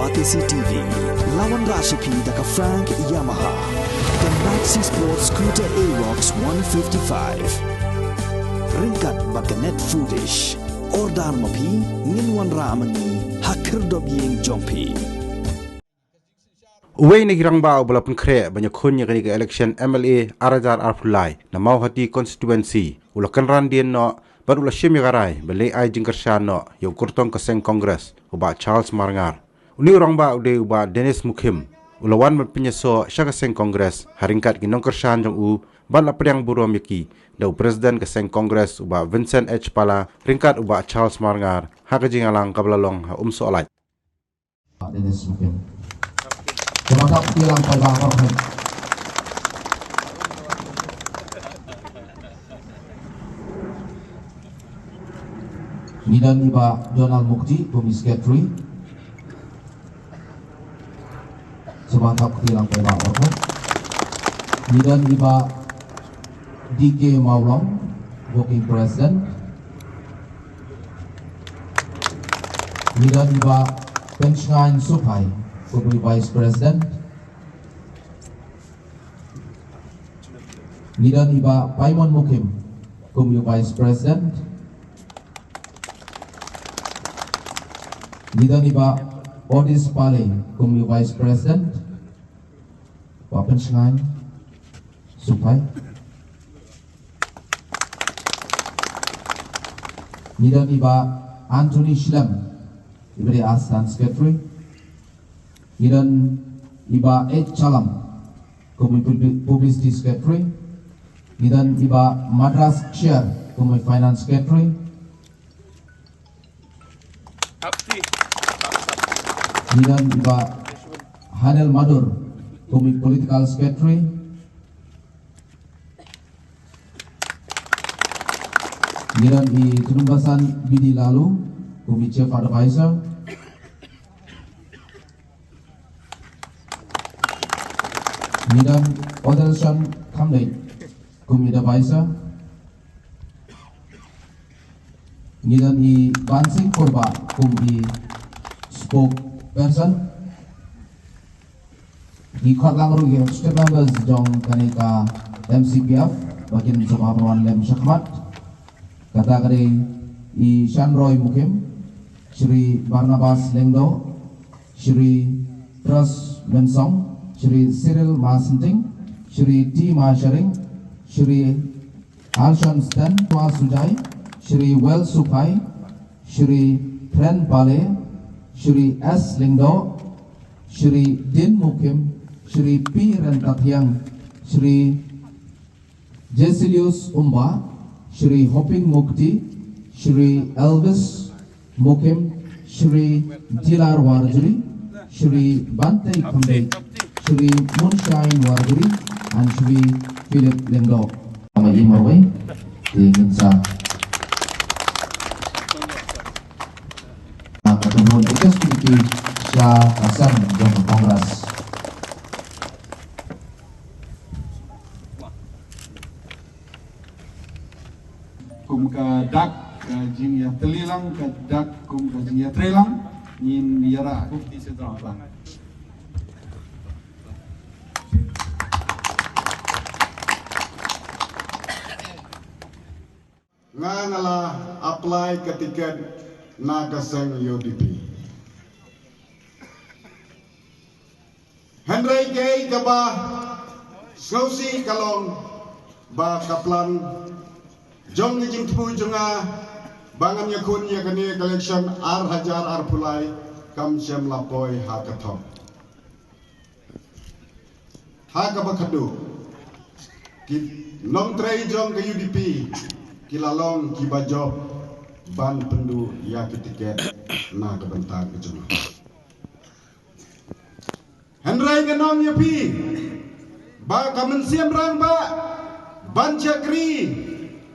Batisi TV, lawan Rashipi daka Frank Yamaha, dan Maxi Sports Scooter Aerox 155. Ringkat baka net foodish, ordar mapi, nginwan ramani, hakir dobyeng jompi. Uway nagirang ba balapun kre banyak kunya kani ke election MLA Arajar Arfulai na mau hati constituency ulakan randian no baru ulah syemi garai belai ai jingkershan no yang kurtong keseng kongres uba Charles Marngar uni orang ba ude uba Dennis Mukim ulawan penyeso syakaseng kongres haringkat ginong kershan jong u bala priang buru miki dau presiden keseng kongres uba Vincent H Pala ringkat uba Charles Marngar hakajingalang kablalong ha soalai Dennis Mukim. Terima kasih yang terhormat. Nidan Iba Donald Mukti, Komis Secretary. Terima kasih yang terhormat. Nidan Iba DK Maulong, Working President. Nidan Iba Penshine Supai, Komis Vice President. Nidan Iba Paimon Mukim, Komis Vice President. Nidan Iba Odis Pale, Komis Vice President. Penshine Supai. Nidan Iba Anthony Schlem, Ibri Astan Secretary. Nidan Iba H. Chalam, Publicity Secretary. Nidan Iba Madras Chair, Finance Secretary. Nidan Iba Hanel Madur, Political Secretary. Nidan I Tunumbasan Bidi Lalu, Chief Advisor. Nidan Odelson Kamdei, Committee Advisor. Nidan I Bansing Korba, Committee Spokesperson. Di Kotlang Rugi, State Members Jong Kanika MCPF, bagian Sumahawan Lem Syakmat. Kata kali I Shanroy Mukim, Shri Barnabas Lengdo, Shri Pras Mensong, Shri Cyril Masenting, Shri T. Masharing, Shri Alshon Stan Sujai, Shri Well Supai, Shri Pren Pale, Shri S. Lingdo, Shri Din Mukim, Shri P. Rentatiang, Shri Jesilius Umba, Shri Hopping Mukti, Shri Elvis Mukim, Shri Dilar Warjuri, Shri Bante Kamde, Shri Moonshine Warguri, and Shri Philip Lengdo. Nama Imawai di Ginsa. Kemudian kita sedikit Syah Hasan yang Kongres. Kum ka dak ka jing ya telilang ka dak kum ka jing ya trelang nyin biara kum di sedang bang. Ngangala apply ke tiket nagaseng UDP. Henry Gay kaba Snowsi kalong ba kaplan jong ngijing tupu junga bangan yakun yakani collection ar hajar ar pulai kam syam lapoy hakathom hakabakadu ki nom trei jong ke UDP kilalong kibajob ban pendu ya ketiket na kebentar kejunga Henry genong yapi ba kamen siam rang ba ban cakri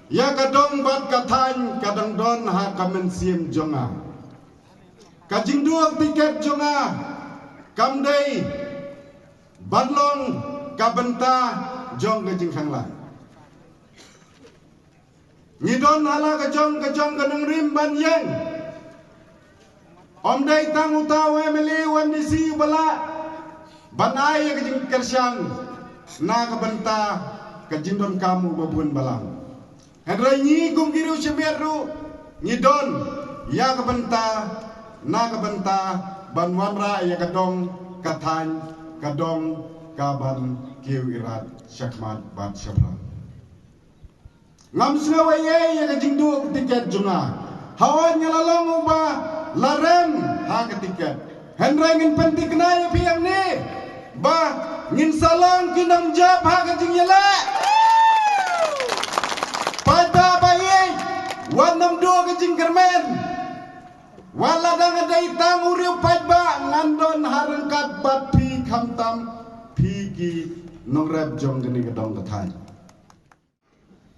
ya kadong bat katany kadang don ha kamen siam jonga kajing duak tiket jonga kamdei banlong kabenta jong kajing khanglan ngidon hala kajong kaneng rim ban yang Om dai tang utaw MLA wan disi bala banai ke jing kersyang na ka banta ka jindon kamu babun balang. Hendrai ni kum giru semeru ni don ya ka banta na ka banta banwanra ya kadong kathan kadong kaban kiu irat syakmat bat syabra. Ngam sngawaye ya ka jingdu tiket junga. Hawan nyalalong uba larem ha ketiket. Hendrai ngin penting kenaya piang ni. Ba ngin salong kinam jab ha kajing yala. Pada bayi wan nam dua kajing kermen. Wala dang ada itang uriu pada ngandon harengkat bat pi kamtam pi ki nongrep jong geni kedong kathan.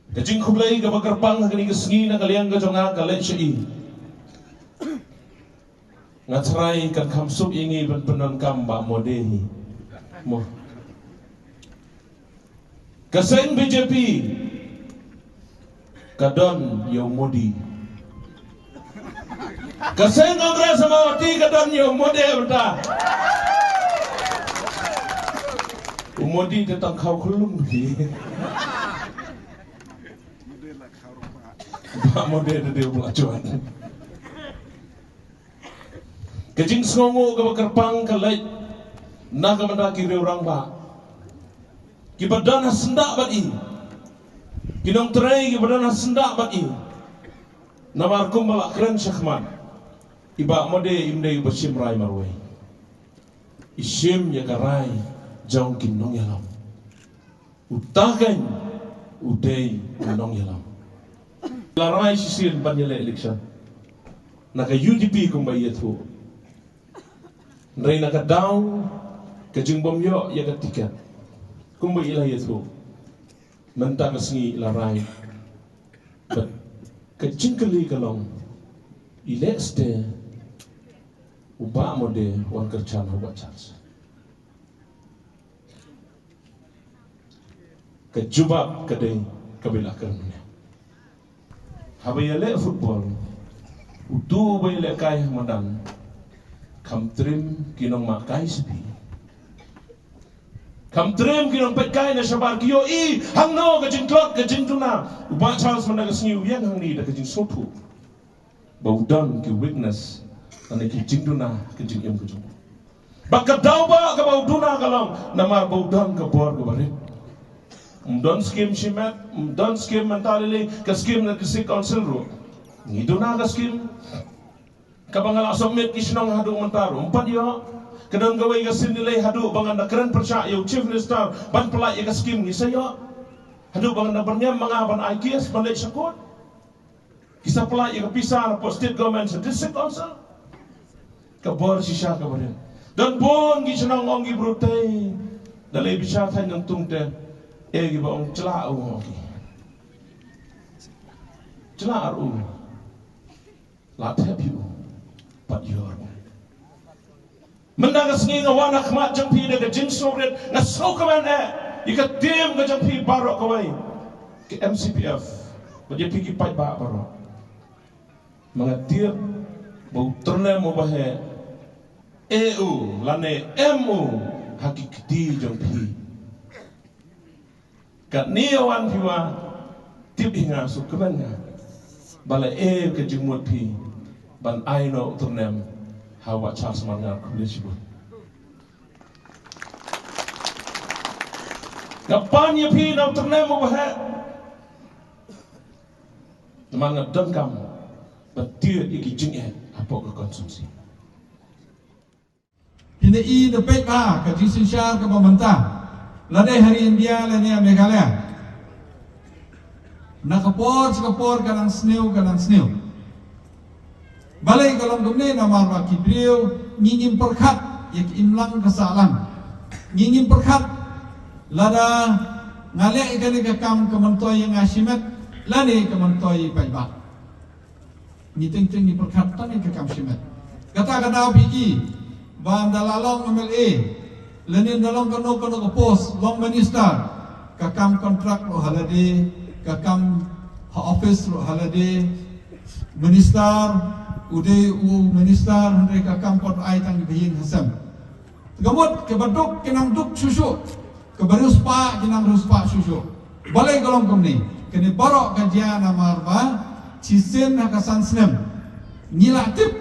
Kajing kublai ka bakarpang gani kesngi na kaliang ka jonga kalet syai. Ngatrai kan kamsup ingi ban penon kamba modehi. Mo. Kaseng BJP kadon yo modi. Kaseng Kongres Samawati kadon yo mode beta. Umodi tetang kau kulung di. Pak mode dia pelacuan. Kajing songo ke bakarpang kalai na ka mendaki orang ba. Kibadan sendak bat i. Kinong terai kibadan sendak bat i. Namar kumbala keren syakman. Iba mode imdai bersim rai marwai. Isim ya karai jauh kinong yalam. Utakan udai kinong yalam. Larai sisin banyale election. Naka UDP kumbayet ho. Nray naka down kajing bomyo ya ka tiket. Kumbay ilayet ho. Menta kasngi larai. But kajing kali kalong ileste uba mode wan kerchan uba chance. Kajubab kadai kabila kerana. Habayale football utu bayale kai madan kam trim kinong makai sepi kam trim kinong petkai na sabar kiyo i hangno kajing klot kajing tuna uba Charles mandagasngi uyang hangni da kajing sotu baudan ki witness ane kajing tuna kajing yam kajing bakat dauba ka bauduna kalong namar baudan ka bor ka barit Mdon skim shimet, mdon skim mentalili, ka skim na district council ro. Ngido na ka skim. Kabangala sommet kisnong hadu mentaro. Empat yo. Kadang gawai ka sinilay hadu bangan na keren percaya yo chief minister ban pelai ka skim ni sayo. Hadu bangan na bernyam mga ban IKS ban lek sakot. Kisah pelai ka pisah na state government sa district council. Ka bor sisya ka barin. Dan bon kisnong ongi brutay. Dalay bisya tay ng tungte. Egi baong celah ngoki. Celah latep yu pat yor. Mendagas ni ngawana khmat jampi de jin sogret na sokaman ika dem ga jampi barok kawai ke MCPF baje piki pat ba barok. Mengatir bau terne mo bahe EU lane MU hakikati jampi. Kat ni awan piwa tip inga sukemennya bala ke jumut pi ban aino turnem hawa Charles mangar kulishbu kapanya pi na turnem bahe teman ngedengkam betir iki jingeh apa ke konsumsi Ini i de pek ba ka jisin syar ka pemerintah Ladai hari India lani Meghalaya. Nakapor kadang snew. Balai kalau dumne namar wa kidriu ngingin perkat yak imlang kesalan. Ngingin perkat lada ngale ikani ka kam kementoy yang asimet lani kementoy paiba. Ngiting ni perkat tani ka kam simet. Kata pigi bam dalalong MLA Lenin dalam kono ke pos long minister kakam kontrak lo halade kakam office lo halade minister ude minister hendai ka kampot ai tang bihin hasam gamut ke baduk kinang duk susu ke beruspa kinang ruspa susu balai golong kumni kini borok kajian amarba cisen hakasan snem nila tip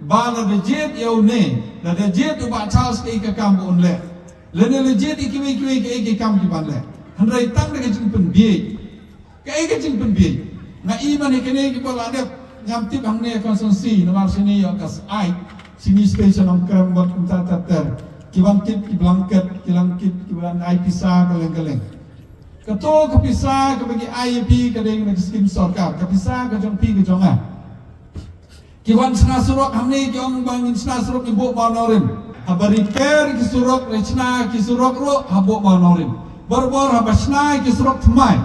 bala de jet yaune la de jet uba Charles ke kam unle lene le jet ikiwi ke kam ki banle hendai tang de jingpen biye ke jingpen biye nga iman ikene ki bola de ngam tip hangne konsensi nomor sini yo kas ai sini station om kram bot kunta tater kiban tip ki blanket kiban ai pisa keleng keto ke pisa ke bagi IEP ke deng skim sarkar ke pisa ke jong pi ke jonga kiban sna surok hamne ki ong bangin sna surok ibu manorin habari per ki surok rechna ki surok ro habo manorin bor habasna ki surok thmai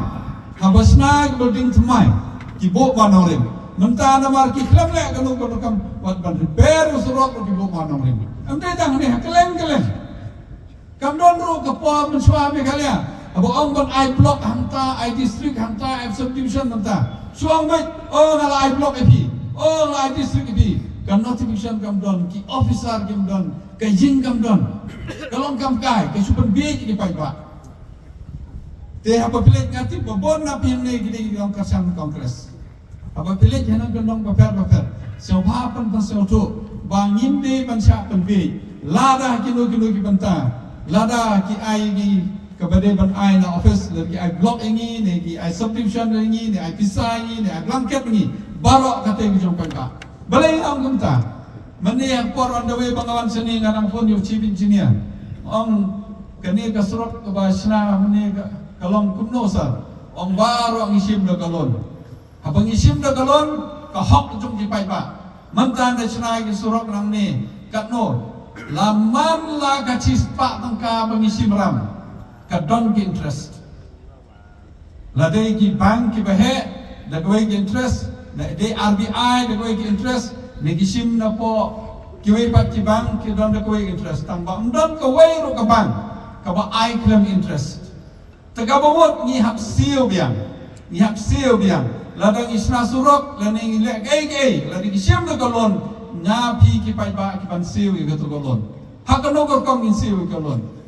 habasna ki building thmai ki bo manorin mentah namar ki klam le kanu kam wat ban repair surok ki bo manorin amde tang ne keleng kam don ro ke pom suami kalian abo ong ban I block hanta I district hanta I subdivision hanta suang mai oh ngala I block epi oh ngala I district epi kam notification kam don ki officer kam don ke jing kam don kalong kam kai ke super big di pai ba te apa pilih ngati babon na pin ne gidi di kasan kongres apa pilih jangan gendong paper sewapan pasal tu bangin de bansa penbi lada kilo ki banta lada ki ai ki kepada ban ai na office lagi ai block ini ne ki ai subdivision ini ne ai pisah ini ne ai blanket ini barok kata ki jong pangka balai ang kumta mani yang por on the way bangawan seni nganang phone yo chief engineer ong kani kasrok ke basna mani kalong kumno sar ong baro ang isim da galon habang isim da galon ka hok jong di pai ba mantan da chna ki surok nang ni katno laman la ka cispa tangka bang isim ram ka don ki interest la dei ki bank ki bahe da ko ki interest la dei RBI da ko ki interest ne ki sim na po ki we pat ki bank ki don da ko ki interest tang ba don ko we ro ka bank ka ba I claim interest tegabawot ni hak siu biang ladang isna surok laning le gay lading siam na galon nya pi ki pai ba ki ban siu ki to galon hak no gor kom in siu galon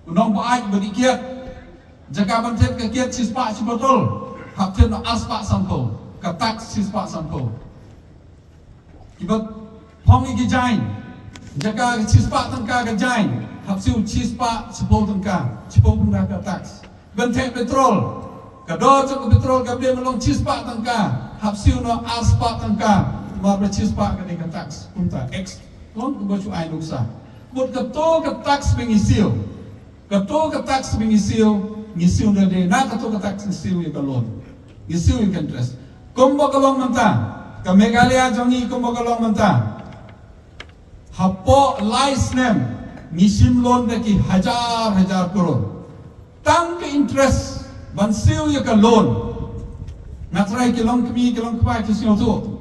unong ba ai bodi kiat jaga ban tet ke kiat sispa si botol hak tet no aspa sampo ka tak sispa sampo kibat pong ki jain jaga sispa tangka ka jain hak siu sispa sipo tangka sipo pun ka tax benteng petrol kador cok petrol kabel melong cispa tangka hapsiu no aspa tangka mar cispa ka dengan tax punta x kon ko bacu ai nuksa mut kato ka tax mengisiu ngisiu na de na kato ka tax ngisiu ya galon ngisiu ya interest kombo galong manta ka Meghalaya jongi kombo galong manta hapo license ngisim loan deki hajar crore tang ke interest ban siu ya ka loan natrai kilong kmi kilong kpa ki siu tu